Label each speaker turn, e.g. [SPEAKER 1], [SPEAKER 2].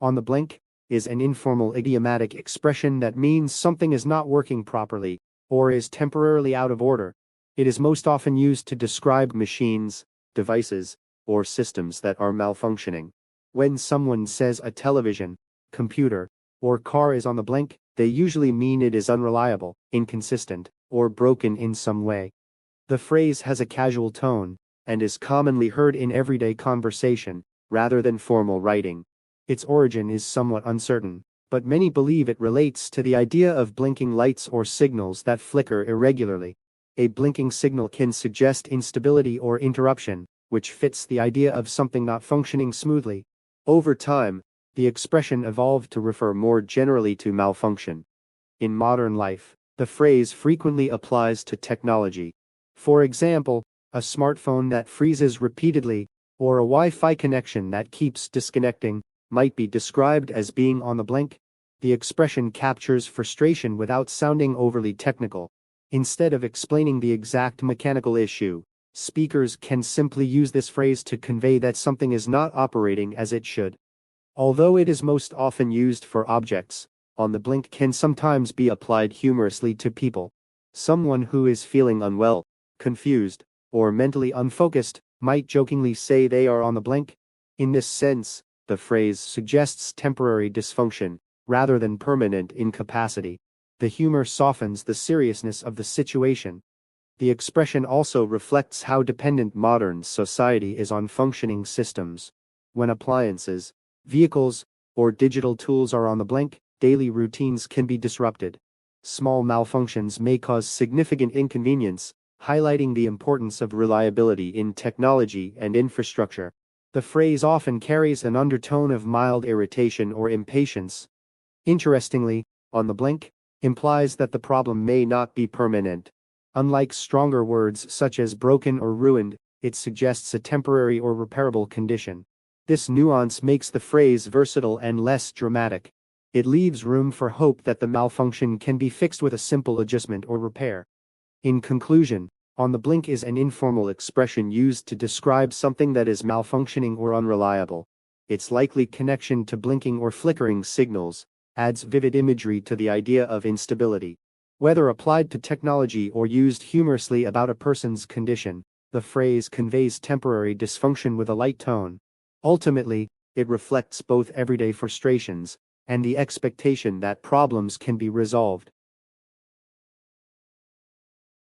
[SPEAKER 1] On the blink is an informal idiomatic expression that means something is not working properly or is temporarily out of order. It is most often used to describe machines, devices, or systems that are malfunctioning. When someone says a television, computer, or car is on the blink, they usually mean it is unreliable, inconsistent, or broken in some way. The phrase has a casual tone and is commonly heard in everyday conversation rather than formal writing. Its origin is somewhat uncertain, but many believe it relates to the idea of blinking lights or signals that flicker irregularly. A blinking signal can suggest instability or interruption, which fits the idea of something not functioning smoothly. Over time, the expression evolved to refer more generally to malfunction. In modern life, the phrase frequently applies to technology. For example, a smartphone that freezes repeatedly, or a Wi-Fi connection that keeps disconnecting, might be described as being on the blink. The expression captures frustration without sounding overly technical. Instead of explaining the exact mechanical issue, speakers can simply use this phrase to convey that something is not operating as it should. Although it is most often used for objects, on the blink can sometimes be applied humorously to people. Someone who is feeling unwell, confused, or mentally unfocused might jokingly say they are on the blink. In this sense, the phrase suggests temporary dysfunction rather than permanent incapacity. The humor softens the seriousness of the situation. The expression also reflects how dependent modern society is on functioning systems. When appliances, vehicles, or digital tools are on the blink, daily routines can be disrupted. Small malfunctions may cause significant inconvenience, highlighting the importance of reliability in technology and infrastructure. The phrase often carries an undertone of mild irritation or impatience. Interestingly, on the blink implies that the problem may not be permanent. Unlike stronger words such as broken or ruined, it suggests a temporary or repairable condition. This nuance makes the phrase versatile and less dramatic. It leaves room for hope that the malfunction can be fixed with a simple adjustment or repair. In conclusion, on the blink is an informal expression used to describe something that is malfunctioning or unreliable. Its likely connection to blinking or flickering signals adds vivid imagery to the idea of instability. Whether applied to technology or used humorously about a person's condition, the phrase conveys temporary dysfunction with a light tone. Ultimately, it reflects both everyday frustrations and the expectation that problems can be resolved.